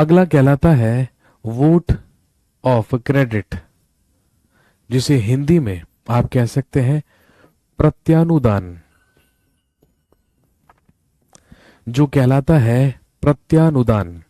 अगला कहलाता है वोट ऑफ क्रेडिट, जिसे हिंदी में आप कह सकते हैं प्रत्यानुदान, जो कहलाता है प्रत्यानुदान।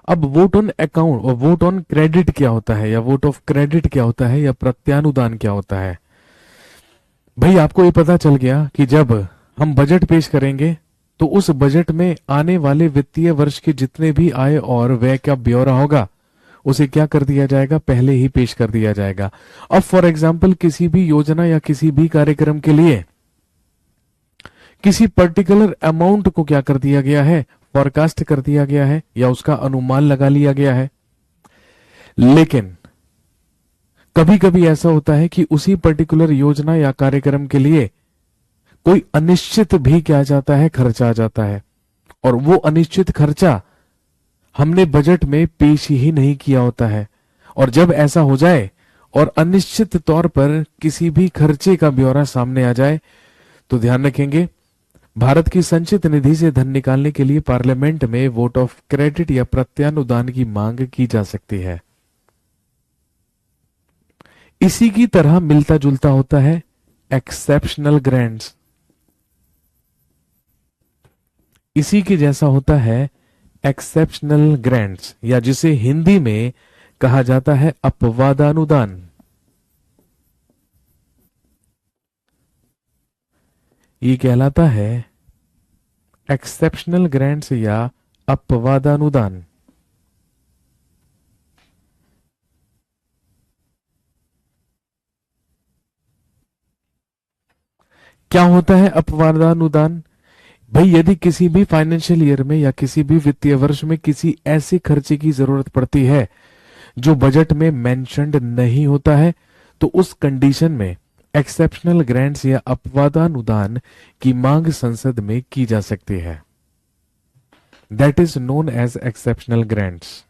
अब वोट ऑन अकाउंट और वोट ऑन क्रेडिट क्या होता है, या वोट ऑफ क्रेडिट क्या होता है, या प्रत्यानुदान क्या होता है? भाई आपको ये पता चल गया कि जब हम बजट पेश करेंगे तो उस बजट में आने वाले वित्तीय वर्ष के जितने भी आय और व्यय का ब्यौरा होगा उसे क्या कर दिया जाएगा, पहले ही पेश कर दिया जाएगा। अब फॉर एग्जाम्पल किसी भी योजना या किसी भी कार्यक्रम के लिए किसी पर्टिकुलर अमाउंट को क्या कर दिया गया है, फॉरकास्ट कर दिया गया है, या उसका अनुमान लगा लिया गया है। लेकिन कभी कभी ऐसा होता है कि उसी पर्टिकुलर योजना या कार्यक्रम के लिए कोई अनिश्चित भी क्या जाता है, खर्चा आ जाता है, और वो अनिश्चित खर्चा हमने बजट में पेश ही नहीं किया होता है। और जब ऐसा हो जाए और अनिश्चित तौर पर किसी भी खर्चे का ब्यौरा सामने आ जाए, तो ध्यान रखेंगे भारत की संचित निधि से धन निकालने के लिए पार्लियामेंट में वोट ऑफ क्रेडिट या प्रत्यानुदान की मांग की जा सकती है। इसी की तरह मिलता जुलता होता है एक्सेप्शनल ग्रांट्स, इसी के जैसा होता है एक्सेप्शनल ग्रांट्स, या जिसे हिंदी में कहा जाता है अपवादानुदान। ये कहलाता है एक्सेप्शनल ग्रांट्स या अपवादानुदान। क्या होता है अपवादानुदान? भाई यदि किसी भी फाइनेंशियल ईयर में या किसी भी वित्तीय वर्ष में किसी ऐसे खर्चे की जरूरत पड़ती है जो बजट में मेंशन्ड नहीं होता है, तो उस कंडीशन में एक्सेप्शनल ग्रांट्स या अपवादानुदान की मांग संसद में की जा सकती है। That is known as exceptional grants.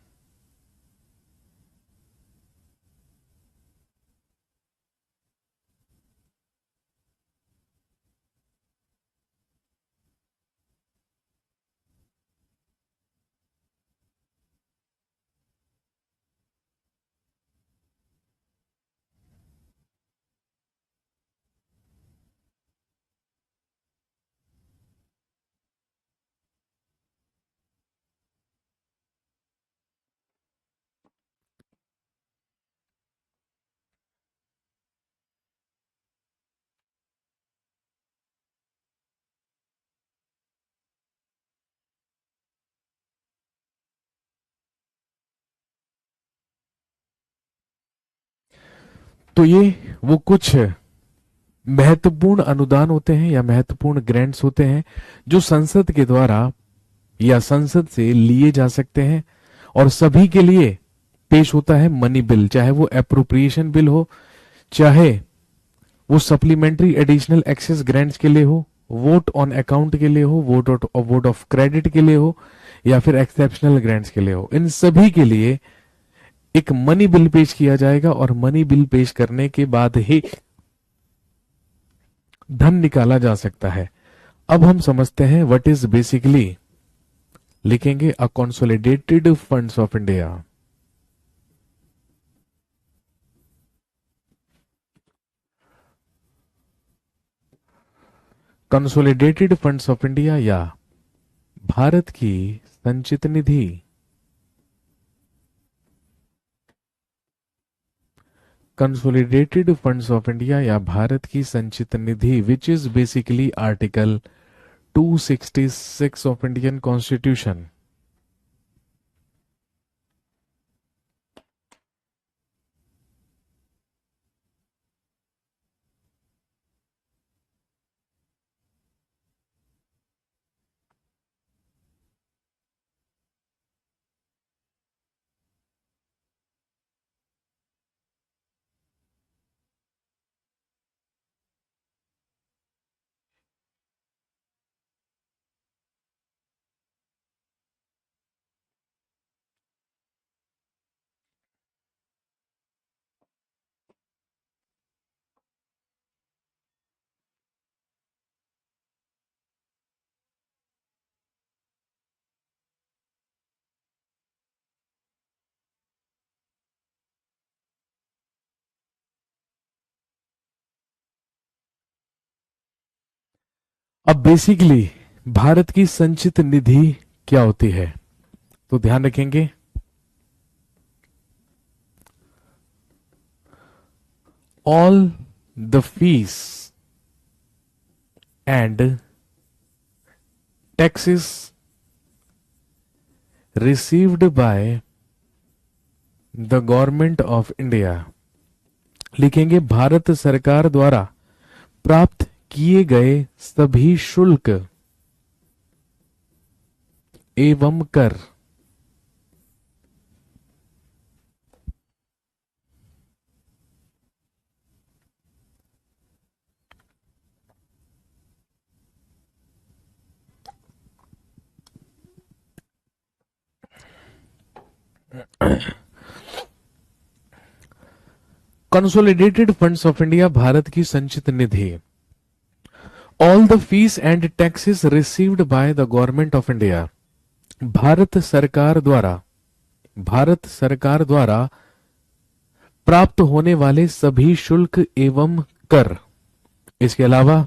तो ये वो कुछ महत्वपूर्ण अनुदान होते हैं या महत्वपूर्ण ग्रांट्स होते हैं जो संसद के द्वारा या संसद से लिए जा सकते हैं, और सभी के लिए पेश होता है मनी बिल, चाहे वो अप्रोप्रिएशन बिल हो, चाहे वो सप्लीमेंट्री एडिशनल एक्सेस ग्रांट्स के लिए हो, वोट ऑन अकाउंट के लिए हो, वोट ऑफ क्रेडिट के लिए हो, या फिर एक्सेप्शनल ग्रांट्स के लिए हो। इन सभी के लिए एक मनी बिल पेश किया जाएगा, और मनी बिल पेश करने के बाद ही धन निकाला जा सकता है। अब हम समझते हैं व्हाट इज बेसिकली, लिखेंगे a consolidated funds of India. Consolidated funds of India या भारत की संचित निधि। कंसोलिडेटेड फंड्स ऑफ इंडिया या भारत की संचित निधि which is basically article 266 of Indian constitution. अब बेसिकली भारत की संचित निधि क्या होती है, तो ध्यान रखेंगे all the fees and taxes received by the government of India। लिखेंगे भारत सरकार द्वारा प्राप्त किए गए सभी शुल्क एवं कर। Consolidated funds of India, Bharat की संचित निधि। All the fees and taxes received by the government of India, Bharat सरकार द्वारा प्राप्त होने वाले सभी शुल्क एवं कर। इसके अलावा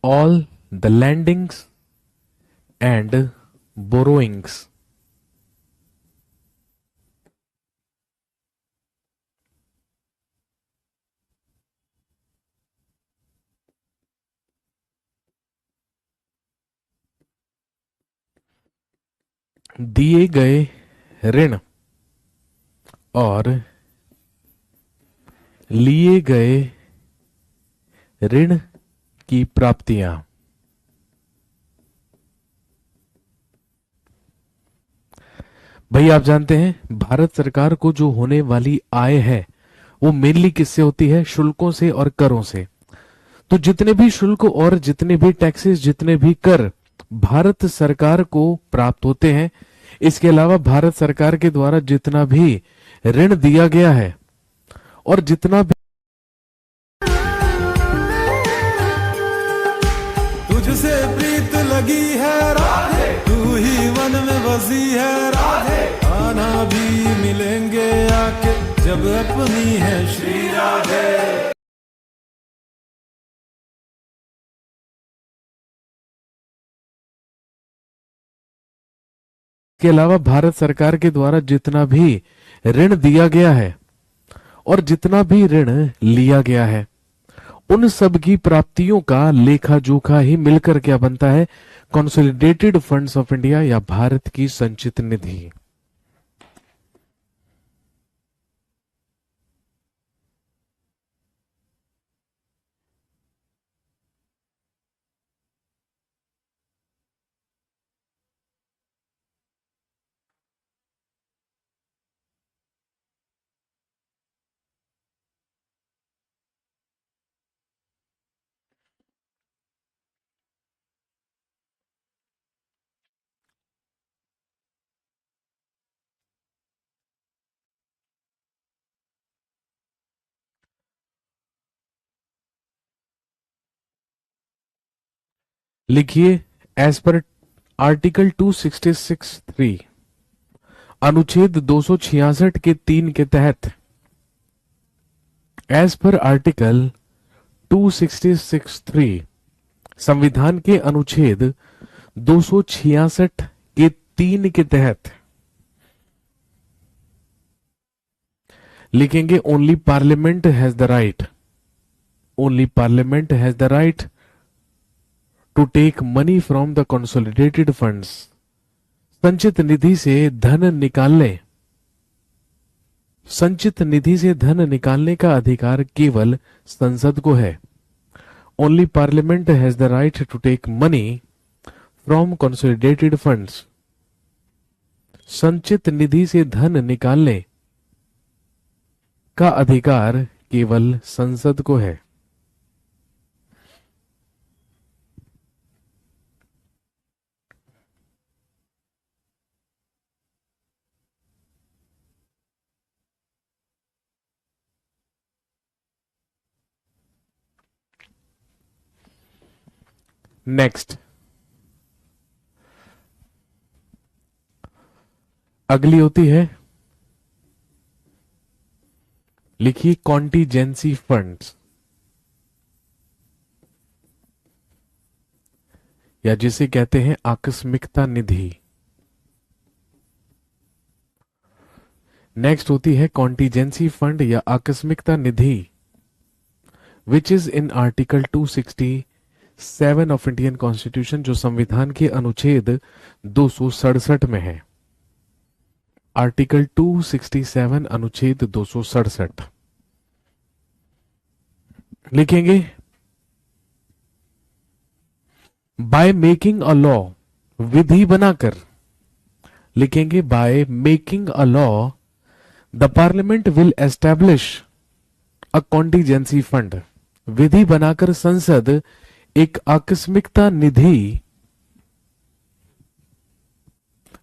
all the landings and borrowings. दिए गए ऋण और लिए गए ऋण की प्राप्तियां। भाई आप जानते हैं भारत सरकार को जो होने वाली आय है वो मेनली किससे होती है, शुल्कों से और करों से। तो जितने भी शुल्क और जितने भी टैक्सेस, जितने भी कर भारत सरकार को प्राप्त होते हैं, इसके अलावा भारत सरकार के द्वारा जितना भी ऋण दिया गया है और जितना भी तुझसे प्रीत लगी है राधे, तू ही मन में बसी है राधे, आना भी मिलेंगे आके जब अपनी है श्री राधे। के अलावा भारत सरकार के द्वारा जितना भी ऋण दिया गया है और जितना भी ऋण लिया गया है, उन सब की प्राप्तियों का लेखा जोखा ही मिलकर क्या बनता है, कंसोलिडेटेड फंड्स ऑफ इंडिया या भारत की संचित निधि। लिखिए, एज पर आर्टिकल 266(3), अनुच्छेद 266 के 3 के तहत, एज पर आर्टिकल 266(3), संविधान के अनुच्छेद 266 के 3 के तहत लिखेंगे only parliament has the right, only parliament has the right to take money from the consolidated funds. संचित निधि से धन निकालने, संचित निधि से धन निकालने का अधिकार केवल संसद को है। Only parliament has the right to take money from consolidated funds. संचित निधि से धन निकालने का अधिकार केवल संसद को है। नेक्स्ट, अगली होती है, लिखिए कॉन्टीजेंसी फंड्स, या जिसे कहते हैं आकस्मिकता निधि। नेक्स्ट होती है कॉन्टीजेंसी फंड या आकस्मिकता निधि, which is in article 267 of Indian constitution, जो संविधान के अनुच्छेद 267 में है। आर्टिकल 267 अनुच्छेद 267 लिखेंगे, बाय मेकिंग अ लॉ, विधि बनाकर, लिखेंगे by making a law the parliament will establish a contingency fund, विधि बनाकर संसद एक आकस्मिकता निधि,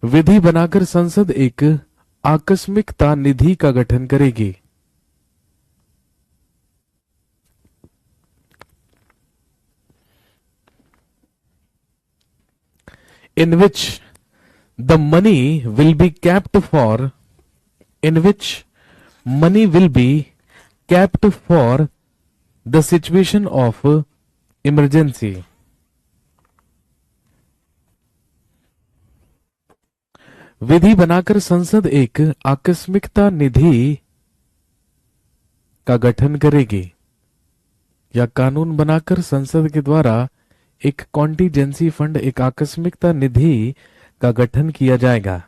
विधि बनाकर संसद एक आकस्मिकता निधि का गठन करेगी। in which the money will be kept for, in which money will be kept for the situation of emergency, विधि बनाकर संसद एक आकस्मिकता निधि का गठन करेगी, या कानून बनाकर संसद के द्वारा एक कॉन्टीजेंसी फंड, एक आकस्मिकता निधि का गठन किया जाएगा।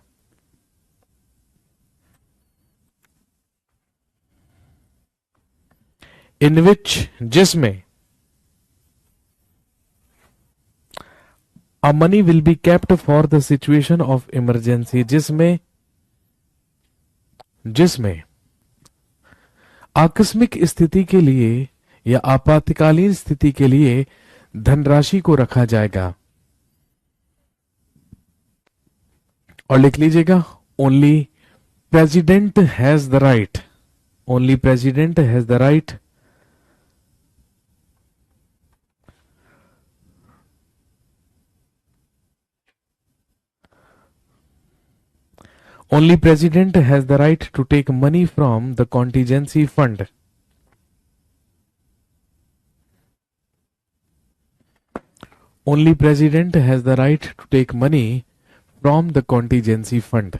इन विच, जिसमें, a money will be kept for the situation of emergency, जिसमें आकस्मिक स्थिति के लिए या आपातकालीन स्थिति के लिए धनराशि को रखा जाएगा। और लिख लीजिएगा, only president has the right, only president has the right only president has the right to take money from the contingency fund, only president has the right to take money from the contingency fund।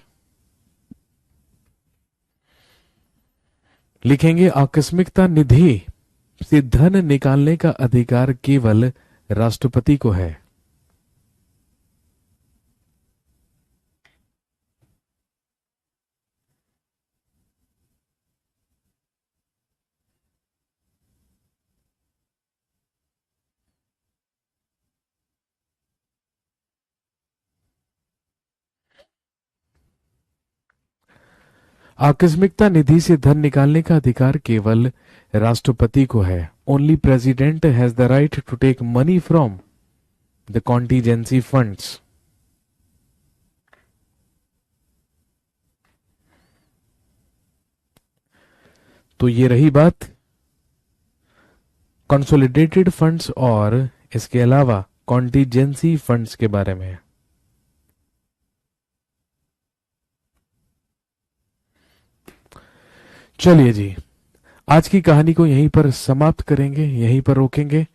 लिखेंगे आकस्मिकता निधि से धन निकालने का अधिकार केवल राष्ट्रपति को है। आकस्मिकता निधि से धन निकालने का अधिकार केवल राष्ट्रपति को है। Only president has the right to take money from the contingency funds. तो ये रही बात कंसोलिडेटेड फंड्स और इसके अलावा कॉन्टीजेंसी फंड्स के बारे में। चलिए जी, आज की कहानी को यहीं पर समाप्त करेंगे, यहीं पर रोकेंगे।